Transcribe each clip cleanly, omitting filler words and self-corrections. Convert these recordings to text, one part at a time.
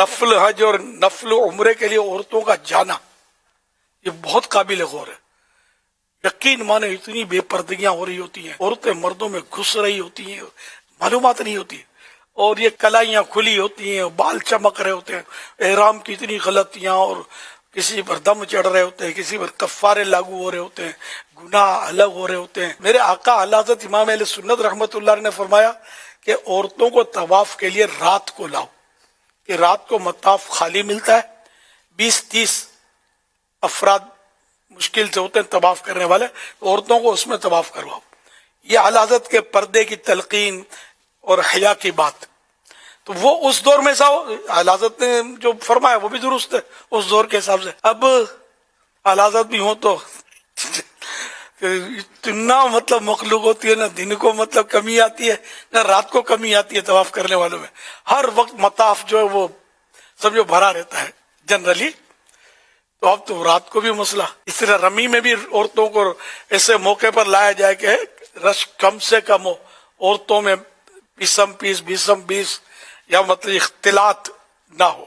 نفل حج اور نفل عمرے کے لیے عورتوں کا جانا یہ بہت قابل غور ہے. یقین مانے اتنی بے پردگیاں ہو رہی ہوتی ہیں، عورتیں مردوں میں گھس رہی ہوتی ہیں، معلومات نہیں ہوتی، اور یہ کلائیاں کھلی ہوتی ہیں، بال چمک رہے ہوتے ہیں، احرام کی اتنی غلطیاں، اور کسی پر دم چڑھ رہے ہوتے ہیں، کسی پر کفارے لاگو ہو رہے ہوتے ہیں، گناہ الگ ہو رہے ہوتے ہیں. میرے آقا اعلی حضرت امام اہل سنت رحمت اللہ علیہ نے فرمایا کہ عورتوں کو طواف کے لیے رات کو لاؤ، کہ رات کو مطاف خالی ملتا ہے، 20-30 افراد مشکل سے ہوتے ہیں طواف کرنے والے، عورتوں کو اس میں طواف کرواؤ. یہ اعلی حضرت کے پردے کی تلقین اور حیا کی بات، تو وہ اس دور میں اعلی حضرت نے جو فرمایا وہ بھی درست ہے اس دور کے حساب سے. اب اعلی حضرت بھی ہوں تو اتنا مطلب مخلوق ہوتی ہے، نہ دن کو مطلب کمی آتی ہے نہ رات کو کمی آتی ہے طواف کرنے والوں میں. ہر وقت مطاف جو ہے وہ سمجھو بھرا رہتا ہے جنرلی. تو اب تو رات کو بھی مسئلہ. اس طرح رمی میں بھی عورتوں کو ایسے موقع پر لایا جائے کہ رش کم سے کم ہو، عورتوں میں 20 یا مطلب اختلاط نہ ہو.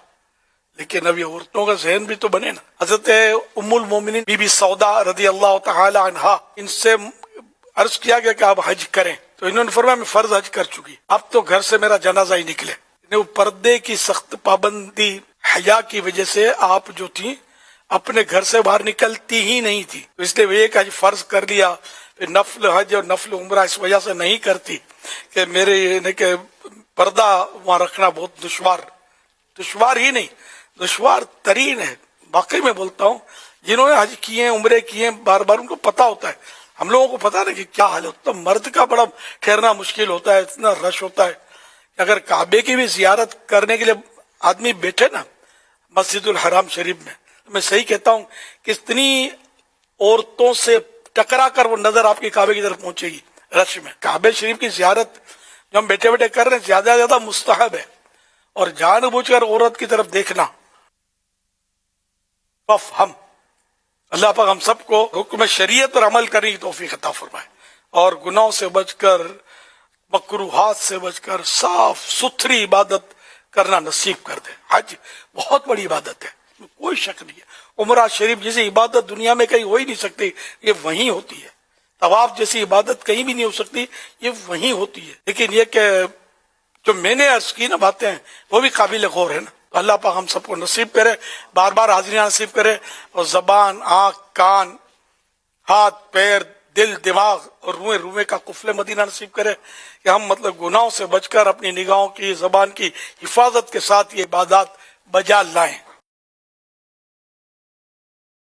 لیکن اب یہ عورتوں کا ذہن بھی تو بنے نا. حضرت ام المومنین بی بی سودا رضی اللہ تعالی عنہا، ان سے عرض کیا گیا کہ آپ حج کریں، تو انہوں نے فرمایا میں فرض حج کر چکی، اب تو گھر سے میرا جنازہ ہی نکلے. وہ پردے کی سخت پابندی حیا کی وجہ سے آپ جو تھی اپنے گھر سے باہر نکلتی ہی نہیں تھی، تو اس لیے وہ ایک حج فرض کر لیا، پھر نفل حج اور نفل عمرہ اس وجہ سے نہیں کرتی کہ میرے کہ پردہ وہاں رکھنا بہت دشوار ہی نہیں، دشوار ترین ہے. واقعی میں بولتا ہوں، جنہوں نے حج کیے ہیں عمرے کیے ہیں بار بار، ان کو پتا ہوتا ہے. ہم لوگوں کو پتا نہیں کہ کیا حال ہوتا ہے. مرد کا بڑا ٹھہرنا مشکل ہوتا ہے، اتنا رش ہوتا ہے. اگر کعبے کی بھی زیارت کرنے کے لیے آدمی بیٹھے نا مسجد الحرام شریف میں، میں صحیح کہتا ہوں کہ اتنی عورتوں سے ٹکرا کر وہ نظر آپ کی کعبے کی طرف پہنچے گی رش میں. کعبے شریف کی زیارت جو ہم بیٹھے بیٹھے کر رہے ہیں زیادہ سے زیادہ مستحب ہے، اور جان بوجھ کر عورت کی طرف دیکھنا ہم اللہ پاک ہم سب کو حکم شریعت پر عمل کرنے کی توفیق عطا فرمائے، اور گناہوں سے بچ کر مکروہات سے بچ کر صاف ستھری عبادت کرنا نصیب کر دے. حج بہت بڑی عبادت ہے، کوئی شک نہیں ہے. عمرہ شریف جیسی عبادت دنیا میں کہیں ہو ہی نہیں سکتی، یہ وہیں ہوتی ہے. طواف جیسی عبادت کہیں بھی نہیں ہو سکتی، یہ وہیں ہوتی ہے. لیکن یہ کہ جو میں نے عرض کی نا باتیں وہ بھی قابل غور ہے نا. تو اللہ پاک ہم سب کو نصیب کرے، بار بار حاضریاں نصیب کرے، اور زبان، آنکھ، کان، ہاتھ، پیر، دل، دماغ اور روئے کا قفل مدینہ نصیب کرے کہ ہم مطلب گناہوں سے بچ کر اپنی نگاہوں کی، زبان کی حفاظت کے ساتھ یہ عبادات بجا لائیں.